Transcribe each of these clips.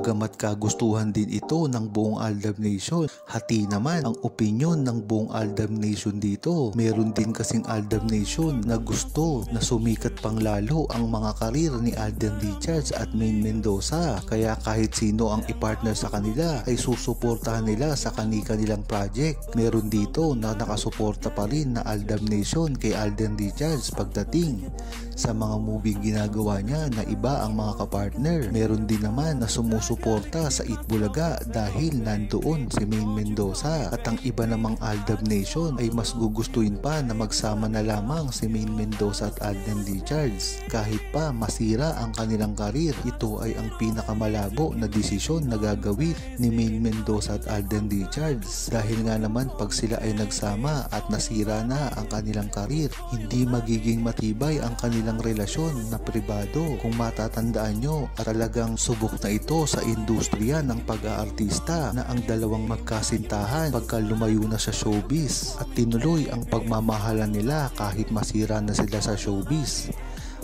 Bagamat kagustuhan din ito ng buong Aldab Nation, hati naman ang opinyon ng buong Aldab Nation dito. Meron din kasing Aldab Nation na gusto na sumikat pang lalo ang mga karir ni Alden Richards at Maine Mendoza. Kaya kahit sino ang ipartner sa kanila ay susuportahan nila sa kanilang project. Meron dito na nakasuporta pa rin na Aldab Nation kay Alden Richards pagdating sa mga movie ginagawa niya na iba ang mga kapartner. Meron din naman na sumusuporta sa Itbulaga dahil nandoon si Maine Mendoza. At ang iba namang Aldab Nation ay mas gugustuhin pa na magsama na lamang si Maine Mendoza at Alden Richards. Kahit pa masira ang kanilang karir, ito ay ang pinakamalabo na desisyon na gagawin ni Maine Mendoza at Alden Richards. Dahil nga naman pag sila ay nagsama at nasira na ang kanilang karir, hindi magiging matibay ang kanilang relasyon na pribado. Kung matatandaan nyo, talagang subok na ito sa industriya ng pag-aartista na ang dalawang magkasintahan pagka lumayo na sa showbiz at tinuloy ang pagmamahalan nila kahit masira na sila sa showbiz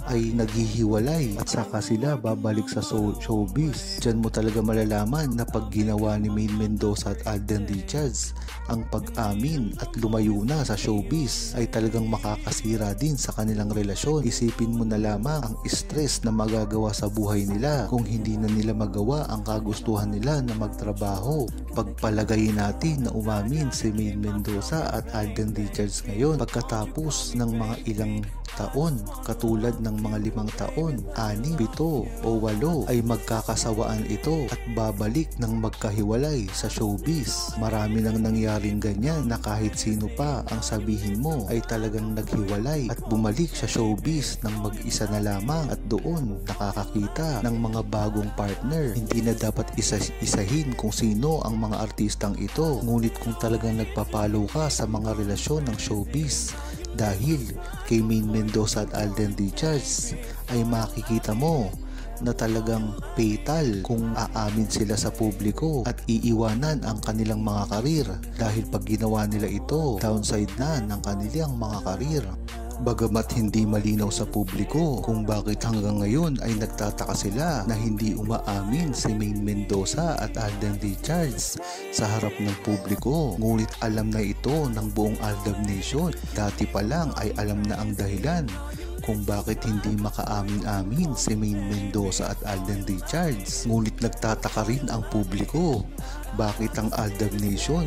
ay naghihiwalay at saka sila babalik sa showbiz. Diyan mo talaga malalaman na pag ginawa ni Maine Mendoza at Alden Richards ang pag-amin at lumayo na sa showbiz ay talagang makakasira din sa kanilang relasyon. Isipin mo na lamang ang stress na magagawa sa buhay nila kung hindi na nila magawa ang kagustuhan nila na magtrabaho. Pagpalagay natin na umamin si Maine Mendoza at Alden Richards ngayon pagkatapos ng mga ilang taon, katulad ng mga 5 taon, 6, 7 o 8 ay magkakasawaan ito at babalik ng magkahiwalay sa showbiz. Marami nang nangyaring ganyan na kahit sino pa ang sabihin mo ay talagang naghiwalay at bumalik sa showbiz ng mag-isa na lamang at doon nakakakita ng mga bagong partner. Hindi na dapat isahin kung sino ang mga artistang ito, ngunit kung talagang nagpapalo ka sa mga relasyon ng showbiz dahil kay Maine Mendoza at Alden Richards ay makikita mo na talagang fatal kung aamin sila sa publiko at iiwanan ang kanilang mga karir dahil pag ginawa nila ito, downside na ng kanilang mga karir. Bagamat hindi malinaw sa publiko kung bakit hanggang ngayon ay nagtataka sila na hindi umaamin si Maine Mendoza at Alden Richards sa harap ng publiko, ngunit alam na ito ng buong Aldab Nation. Dati pa lang ay alam na ang dahilan kung bakit hindi makaamin-amin si Maine Mendoza at Alden Richards. Ngunit nagtataka rin ang publiko bakit ang Aldab Nation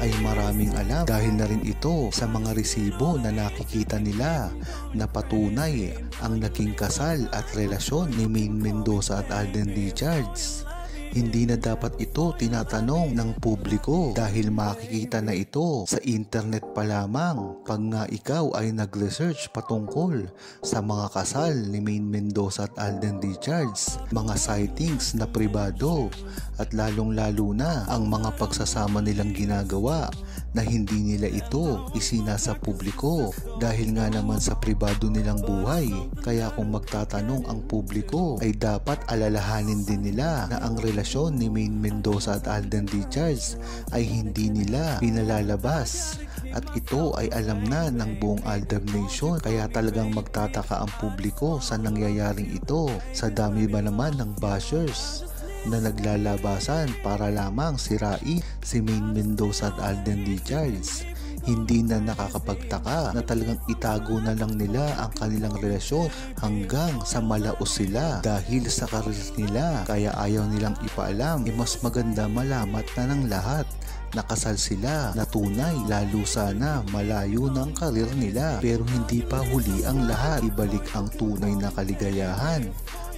ay maraming alam dahil na rin ito sa mga resibo na nakikita nila na patunay ang naging kasal at relasyon ni Maine Mendoza at Alden Richards. Hindi na dapat ito tinatanong ng publiko dahil makikita na ito sa internet pa lamang pag nga ikaw ay nag-research patungkol sa mga kasal ni Maine Mendoza at Alden Richards, mga sightings na pribado at lalong-lalo na ang mga pagsasama nilang ginagawa na hindi nila ito isinasa publiko dahil nga naman sa pribado nilang buhay. Kaya kung magtatanong ang publiko ay dapat alalahanin din nila na ang relasyon ni Maine Mendoza at Alden Richards ay hindi nila pinalalabas at ito ay alam na ng buong Aldab Nation. Kaya talagang magtataka ang publiko sa nangyayaring ito. Sa dami ba naman ng bashers na naglalabasan para lamang sirain si Maine Mendoza at Alden Richards. Hindi na nakakapagtaka na talagang itago na lang nila ang kanilang relasyon hanggang sa malaos sila dahil sa karir nila. Kaya ayaw nilang ipaalam. Mas maganda malamat na ng lahat nakasal sila na tunay, lalo sana malayo ng karir nila. Pero hindi pa huli ang lahat. Ibalik ang tunay na kaligayahan.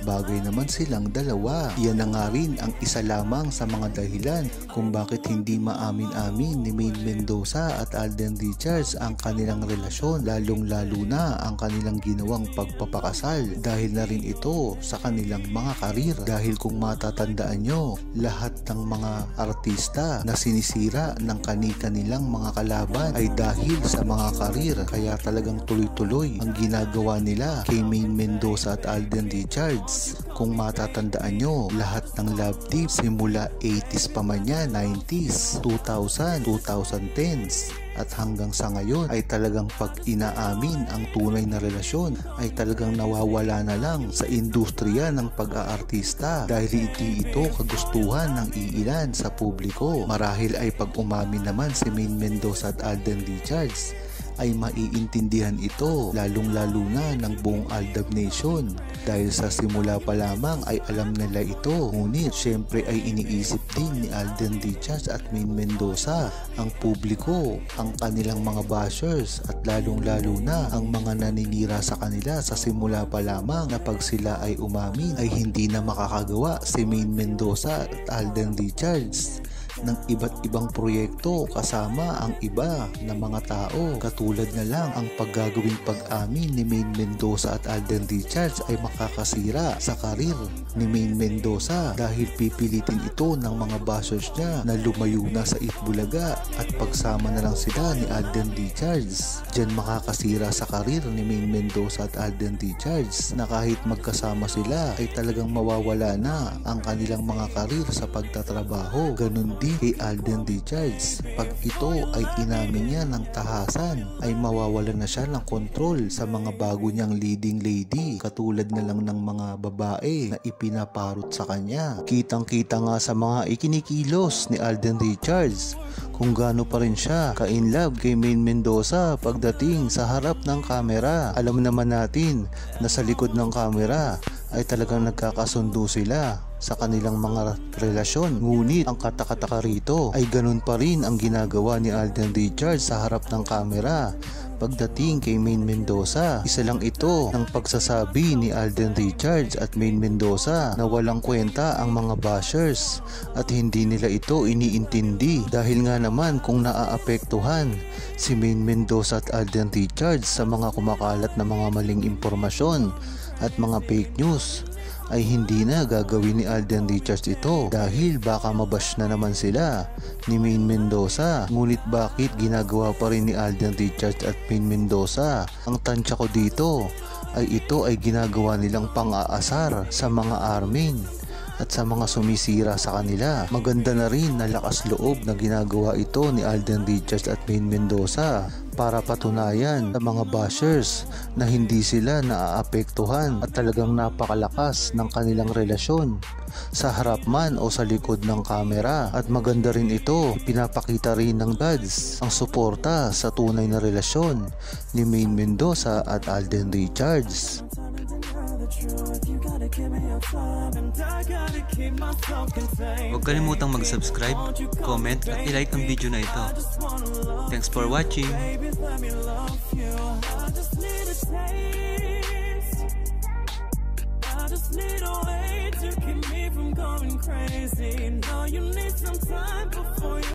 Bagay naman silang dalawa. Iyan na nga rin ang isa lamang sa mga dahilan kung bakit hindi maamin-amin ni Maine Mendoza at Alden Richards ang kanilang relasyon, lalong-lalo na ang kanilang ginawang pagpapakasal dahil na rin ito sa kanilang mga karir. Dahil kung matatandaan nyo, lahat ng mga artista na sinisira ng kanilang mga kalaban ay dahil sa mga karir. Kaya talagang tuloy-tuloy ang ginagawa nila kay Maine Mendoza at Alden Richards Richards. Kung matatandaan nyo, lahat ng love team simula 80s pa man yan, 90s, 2000, 2010s, at hanggang sa ngayon ay talagang pag inaamin ang tunay na relasyon ay talagang nawawala na lang sa industriya ng pag-aartista dahil hindi ito kagustuhan ng iilan sa publiko. Marahil ay pag umamin naman si Maine Mendoza at Alden Richards ay maiintindihan ito lalong-lalo na ng buong Aldab Nation dahil sa simula pa lamang ay alam nila ito. Ngunit syempre ay iniisip din ni Alden Richards at Maine Mendoza ang publiko, ang kanilang mga bashers at lalong-lalo na ang mga naninira sa kanila sa simula pa lamang na pag sila ay umamin ay hindi na makakagawa si Maine Mendoza at Alden Richards ng iba't ibang proyekto kasama ang iba na mga tao. Katulad na lang ang paggagawing pag-amin ni Maine Mendoza at Alden Richards ay makakasira sa karir ni Maine Mendoza dahil pipilitin ito ng mga bashers niya na lumayo na sa Itbulaga at pagsama na lang sila ni Alden Richards. Diyan makakasira sa karir ni Maine Mendoza at Alden Richards na kahit magkasama sila ay talagang mawawala na ang kanilang mga karir sa pagtatrabaho. Ganun din kay Alden Richards. Pag ito ay inamin niya ng tahasan ay mawawala na siya ng kontrol sa mga bago niyang leading lady katulad na lang ng mga babae na ipinaparot sa kanya. Kitang-kita nga sa mga ikinikilos ni Alden Richards kung gaano pa rin siya ka-inlove kay Maine Mendoza pagdating sa harap ng kamera. Alam naman natin na sa likod ng kamera ay talagang nagkakasundo sila sa kanilang mga relasyon. Ngunit ang katakataka rito ay ganun pa rin ang ginagawa ni Alden Richards sa harap ng kamera pagdating kay Maine Mendoza. Isa lang ito ng pagsasabi ni Alden Richards at Maine Mendoza na walang kwenta ang mga bashers at hindi nila ito iniintindi dahil nga naman kung naaapektuhan si Maine Mendoza at Alden Richards sa mga kumakalat na mga maling impormasyon at mga fake news ay hindi na gagawin ni Alden Richards ito dahil baka mabash na naman sila ni Maine Mendoza. Ngunit bakit ginagawa pa rin ni Alden Richards at Maine Mendoza? Ang tansya ko dito ay ito ay ginagawa nilang pang-aasar sa mga armin at sa mga sumisira sa kanila. Maganda na rin na lakas loob na ginagawa ito ni Alden Richards at Maine Mendoza para patunayan sa mga bashers na hindi sila naaapektuhan at talagang napakalakas ng kanilang relasyon sa harap man o sa likod ng kamera. At maganda rin ito, pinapakita rin ng dads ang suporta sa tunay na relasyon ni Maine Mendoza at Alden Richards. Huwag kalimutang mag-subscribe, comment at i-like ang video na ito. Thanks for watching! Need a way to keep me from going crazy. Now you need some time before you